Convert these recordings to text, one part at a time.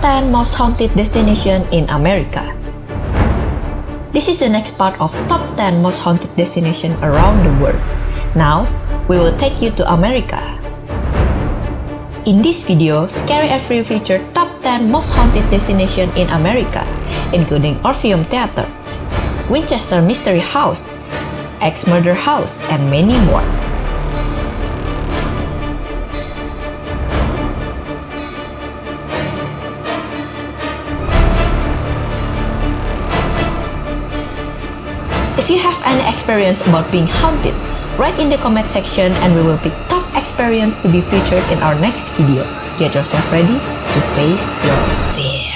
10 Most Haunted Destination in America. This is the next part of Top 10 Most Haunted Destination around the world. Now, we will take you to America. In this video, ScaryAvery featured Top 10 Most Haunted Destination in America, including Orpheum Theater, Winchester Mystery House, Ex-Murder House, and many more. If you have any experience about being haunted, write in the comment section and we will pick top experience to be featured in our next video. Get yourself ready to face your fear.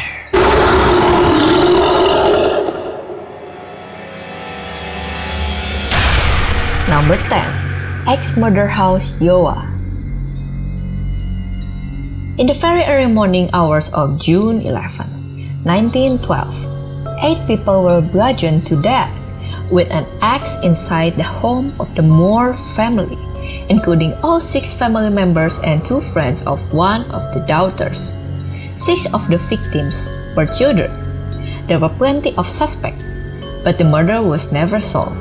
Number 10. Ex-Murder House, Yowa. In the very early morning hours of June 11, 1912, 8 people were bludgeoned to death with an axe inside the home of the Moore family, including all 6 family members and 2 friends of one of the daughters. 6 of the victims were children. There were plenty of suspects, but the murder was never solved.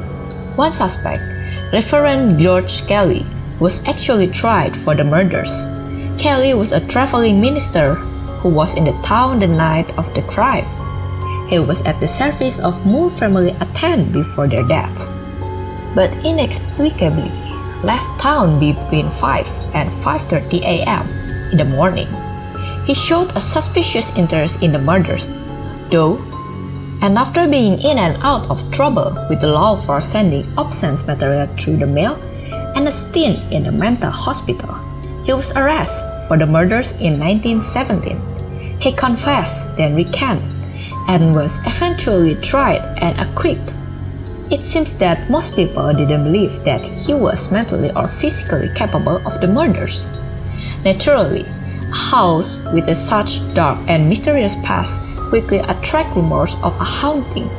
One suspect, Reverend George Kelly, was actually tried for the murders. Kelly was a traveling minister who was in the town the night of the crime. He was at the service of Moore family at 10 before their death, but inexplicably left town between 5 and 5:30 a.m. in the morning. He showed a suspicious interest in the murders, though, and after being in and out of trouble with the law for sending obscene material through the mail and a stint in a mental hospital, he was arrested for the murders in 1917. He confessed, then recanted, and was eventually tried and acquitted. It seems that most people didn't believe that he was mentally or physically capable of the murders. Naturally, a house with such dark and mysterious past quickly attracted rumors of a haunting.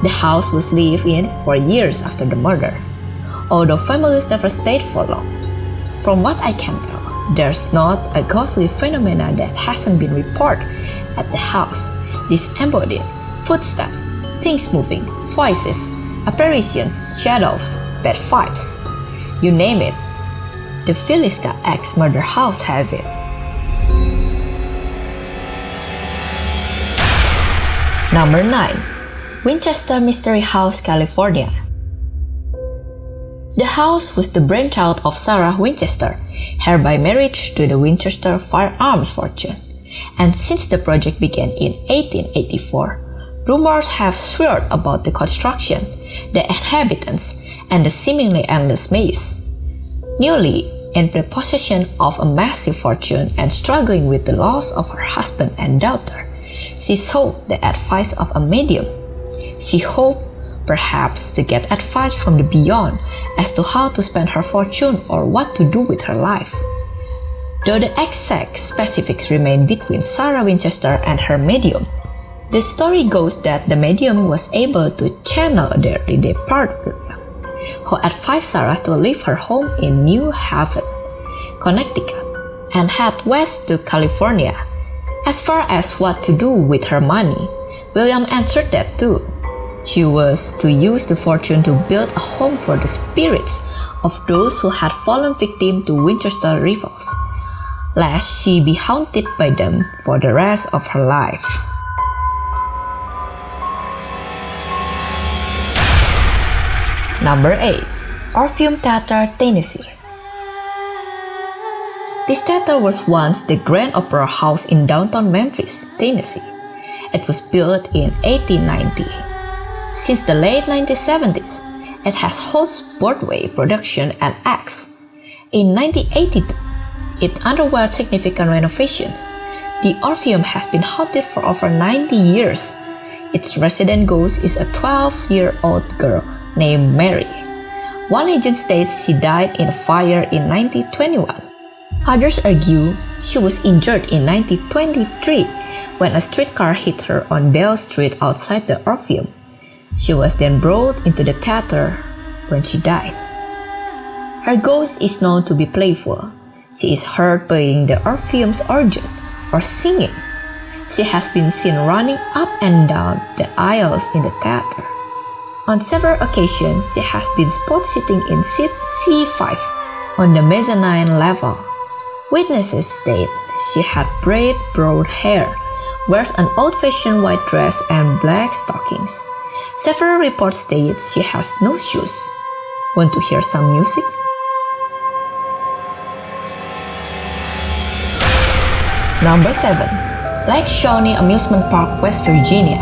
The house was lived in for years after the murder, although families never stayed for long. From what I can tell, there's not a ghostly phenomena that hasn't been reported at the house. Disembodied, footsteps, things moving, voices, apparitions, shadows, bad vibes. You name it. The Villisca Ex-Murder House has it. Number 9. Winchester Mystery House, California. The house was the brainchild of Sarah Winchester, heir by marriage to the Winchester firearms fortune. And since the project began in 1884, rumors have swirled about the construction, the inhabitants, and the seemingly endless maze. Newly in possession of a massive fortune and struggling with the loss of her husband and daughter, she sought the advice of a medium. She hoped, perhaps, to get advice from the beyond as to how to spend her fortune or what to do with her life. Though the exact specifics remain between Sarah Winchester and her medium, the story goes that the medium was able to channel their departed William, who advised Sarah to leave her home in New Haven, Connecticut, and head west to California. As far as what to do with her money, William answered that too. She was to use the fortune to build a home for the spirits of those who had fallen victim to Winchester rivals, lest she be haunted by them for the rest of her life. Number 8. Orpheum Theater, Tennessee. This theater was once the Grand Opera House in downtown Memphis, Tennessee. It was built in 1890. Since the late 1970s, it has hosted Broadway production and acts. In 1982, it underwent significant renovations. The Orpheum has been haunted for over 90 years. Its resident ghost is a 12-year-old girl named Mary. One legend states she died in a fire in 1921. Others argue she was injured in 1923 when a streetcar hit her on Bell Street outside the Orpheum. She was then brought into the theater when she died. Her ghost is known to be playful. She is heard playing the Orpheum's organ or singing. She has been seen running up and down the aisles in the theater. On several occasions, she has been spot sitting in seat C5 on the mezzanine level. Witnesses state she had braid brown hair, wears an old-fashioned white dress and black stockings. Several reports state she has no shoes. Want to hear some music? Number 7. Lake Shawnee Amusement Park, West Virginia.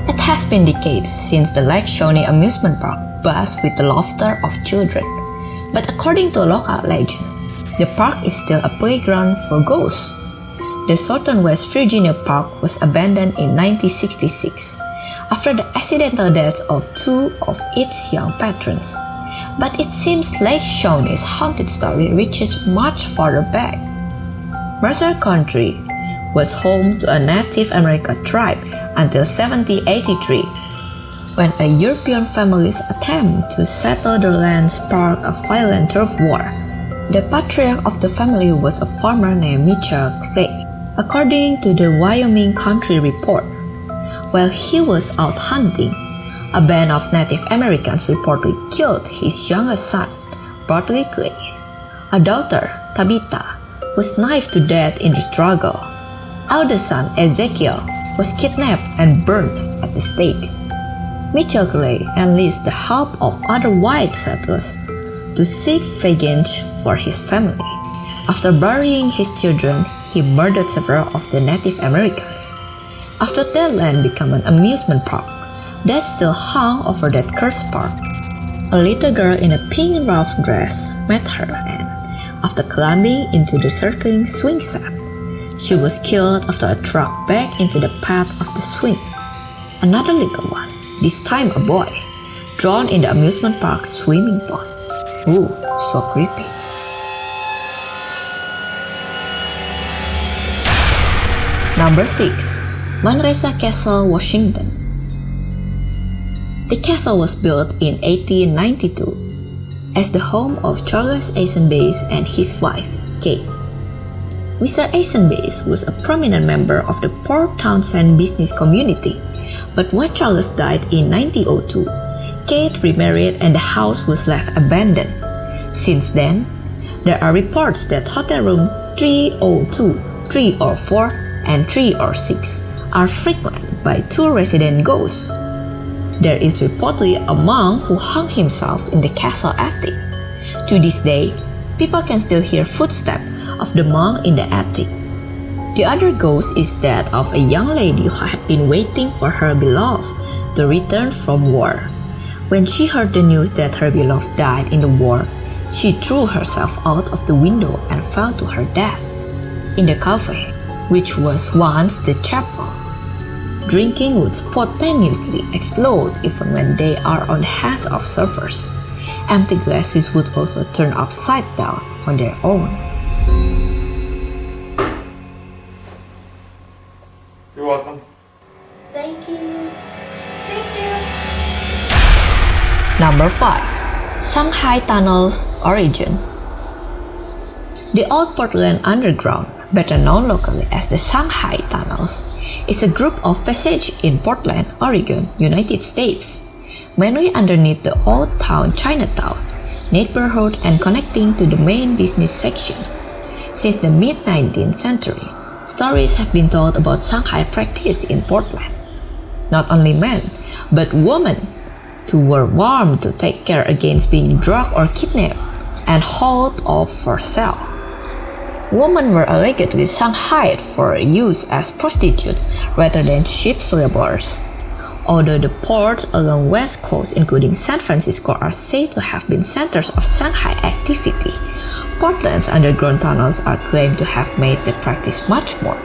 It has been decades since the Lake Shawnee Amusement Park buzzed with the laughter of children. But according to a local legend, the park is still a playground for ghosts. The Southern West Virginia Park was abandoned in 1966 after the accidental deaths of 2 of its young patrons. But it seems Lake Shawnee's haunted story reaches much farther back. Mercer Country was home to a Native American tribe until 1783, when a European family's attempt to settle the land sparked a violent turf war. The patriarch of the family was a farmer named Mitchell Clay. According to the Wyoming Country Report, while he was out hunting, a band of Native Americans reportedly killed his youngest son, Bartley Clay. A daughter, Tabitha, was knifed to death in the struggle. Eldest son, Ezekiel, was kidnapped and burned at the stake. Mitchell Clay enlisted the help of other white settlers to seek vengeance for his family. After burying his children, he murdered several of the Native Americans. After that land became an amusement park that still hung over that cursed park, a little girl in a pink rough dress met her, and after climbing into the circling swing set, she was killed after a truck backed into the path of the swing. Another little one, this time a boy, drowned in the amusement park swimming pond. Ooh, so creepy. Number 6. Manresa Castle, Washington. The castle was built in 1892 as the home of Charles Eisenbase and his wife, Kate. Mr. Eisenbase was a prominent member of the Port Townsend business community, but when Charles died in 1902, Kate remarried and the house was left abandoned. Since then, there are reports that hotel room 302, 304, and 306 are frequented by 2 resident ghosts. There is reportedly a monk who hung himself in the castle attic. To this day, people can still hear footsteps of the monk in the attic. The other ghost is that of a young lady who had been waiting for her beloved to return from war. When she heard the news that her beloved died in the war, she threw herself out of the window and fell to her death. In the cafe, which was once the chapel, drinking would spontaneously explode even when they are on the hands of servers. Empty glasses would also turn upside down on their own. You're welcome. Thank you. Thank you. Number 5. Shanghai Tunnels, origin. The Old Portland Underground, better known locally as the Shanghai Tunnels, is a group of passages in Portland, Oregon, United States, mainly underneath the Old Town Chinatown neighborhood and connecting to the main business section. Since the mid-19th century, stories have been told about Shanghai practice in Portland. Not only men, but women too were warned to take care against being drugged or kidnapped and hauled off for sale. Women were allegedly shanghaied for use as prostitutes rather than ship laborers. Although the ports along West Coast, including San Francisco, are said to have been centers of Shanghai activity, Portland's underground tunnels are claimed to have made the practice much more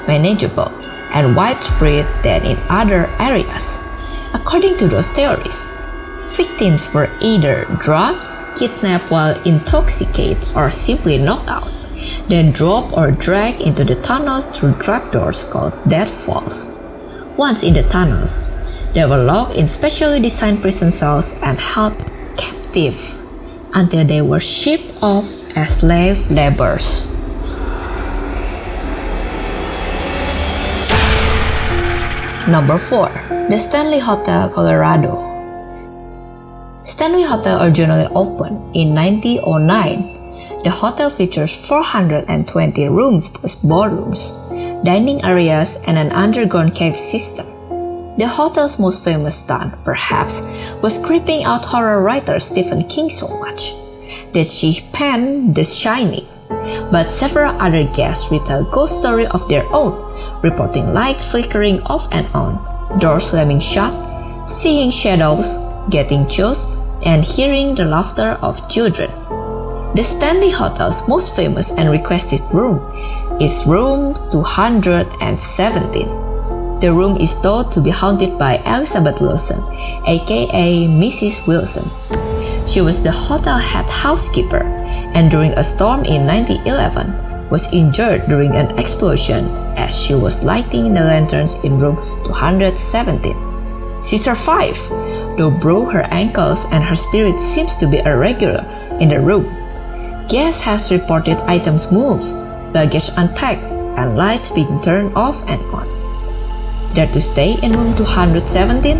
manageable and widespread than in other areas. According to those theories, victims were either drugged, kidnapped while intoxicated, or simply knocked out, then dropped or dragged into the tunnels through trapdoors called deathfalls. Once in the tunnels, they were locked in specially designed prison cells and held captive until they were shipped off as slave laborers. Number 4. The Stanley Hotel, Colorado. Stanley Hotel originally opened in 1909. The hotel features 420 rooms plus ballrooms, dining areas, and an underground cave system. The hotel's most famous stunt, perhaps, was creeping out horror writer Stephen King so much that she penned The Shining. But several other guests retell ghost stories of their own, reporting lights flickering off and on, doors slamming shut, seeing shadows, getting chills, and hearing the laughter of children. The Stanley Hotel's most famous and requested room is room 217. The room is thought to be haunted by Elizabeth Wilson, aka Mrs. Wilson. She was the hotel head housekeeper, and during a storm in 1911 was injured during an explosion as she was lighting the lanterns in room 217. She survived, though broke her ankles, and her spirit seems to be irregular in the room. Guests has reported items move, luggage unpacked, and lights being turned off and on. Dare to stay in room 217?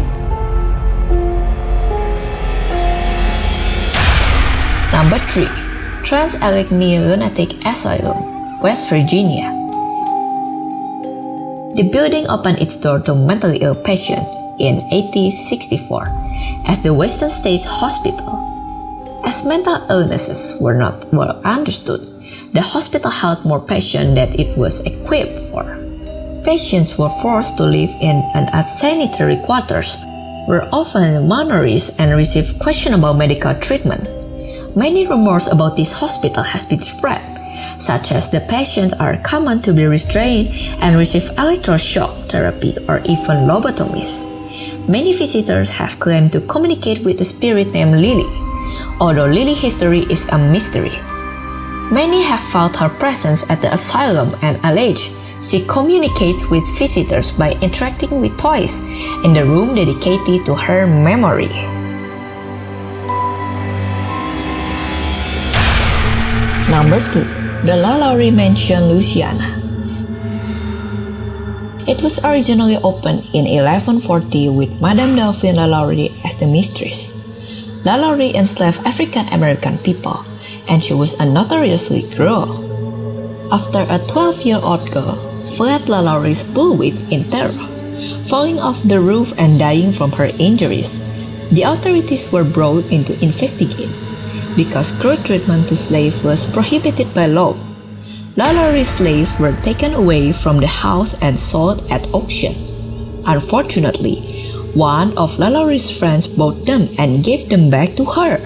Number 3. Neogenatic Asylum, West Virginia. The building opened its door to mentally ill patients in 1864 as the Western State Hospital. As mental illnesses were not well understood, the hospital held more patients than it was equipped for. Patients were forced to live in unsanitary quarters, were often malnourished, and received questionable medical treatment. Many rumors about this hospital has been spread, such as the patients are common to be restrained and receive electroshock therapy or even lobotomies. Many visitors have claimed to communicate with a spirit named Lily, although Lily's history is a mystery. Many have felt her presence at the asylum and allege she communicates with visitors by interacting with toys in the room dedicated to her memory. Number 2. The Lalaurie Mansion, Louisiana. It was originally opened in 1140 with Madame Delphine Lalaurie as the mistress. Lalaurie enslaved African American people, and she was a notoriously cruel. After a 12-year-old girl fled Lalaurie's bullwhip in terror, falling off the roof and dying from her injuries, the authorities were brought in to investigate. Because cruel treatment to slaves was prohibited by law, Lalaurie's slaves were taken away from the house and sold at auction. Unfortunately, one of Lalaurie's friends bought them and gave them back to her.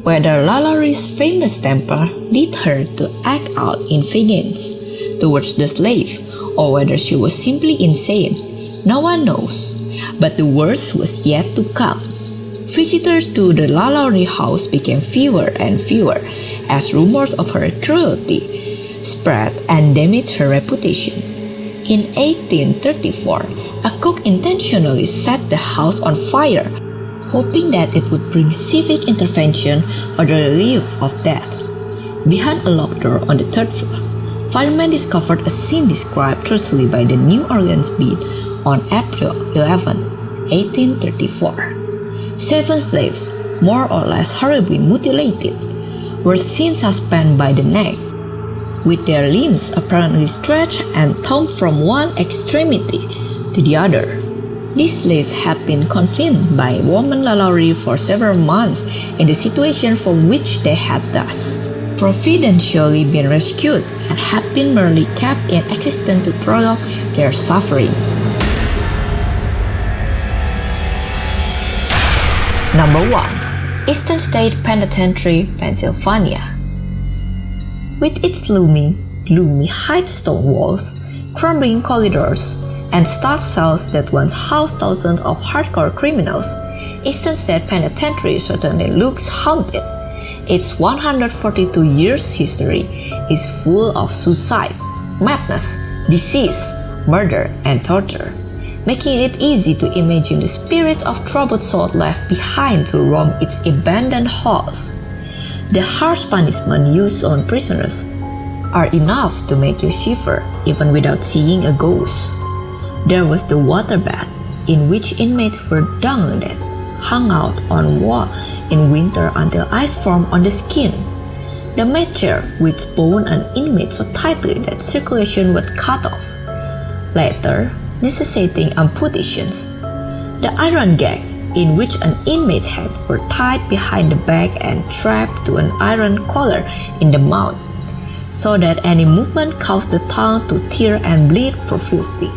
Whether Lalaurie's famous temper led her to act out in vengeance towards the slave, or whether she was simply insane, no one knows. But the worst was yet to come. Visitors to the Lalaurie house became fewer and fewer as rumors of her cruelty spread and damaged her reputation. In 1834, a cook intentionally set the house on fire, hoping that it would bring civic intervention or the relief of death. Behind a locked door on the third floor, firemen discovered a scene described truthfully by the New Orleans Beat on April 11, 1834. 7 slaves, more or less horribly mutilated, were seen suspended by the neck, with their limbs apparently stretched and torn from one extremity to the other. These slaves had been confined by woman Lalaurie for several months in the situation from which they had thus providentially been rescued and had been merely kept in existence to prolong their suffering. Number 1. Eastern State Penitentiary, Pennsylvania. With its gloomy high stone walls, crumbling corridors, and stark cells that once housed thousands of hardcore criminals, Eastern State Penitentiary certainly looks haunted. Its 142 years history is full of suicide, madness, disease, murder, and torture, making it easy to imagine the spirits of troubled souls left behind to roam its abandoned halls. The harsh punishment used on prisoners are enough to make you shiver even without seeing a ghost. There was the water bath, in which inmates were dunked that hung out on wall in winter until ice formed on the skin. The mat chair, which bound an inmate so tightly that circulation was cut off, later necessitating amputations. The iron gag, in which an inmate's head were tied behind the back and strapped to an iron collar in the mouth, so that any movement caused the tongue to tear and bleed profusely.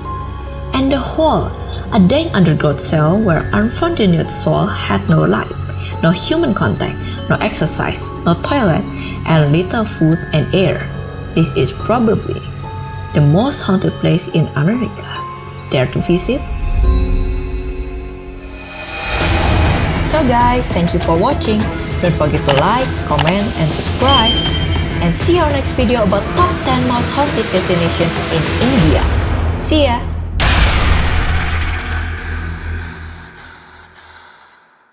And the hole, a dank underground cell where unfortunate soul had no light, no human contact, no exercise, no toilet, and little food and air. This is probably the most haunted place in America. Dare to visit? So guys, thank you for watching. Don't forget to like, comment, and subscribe. And see our next video about top 10 most haunted destinations in India. See ya!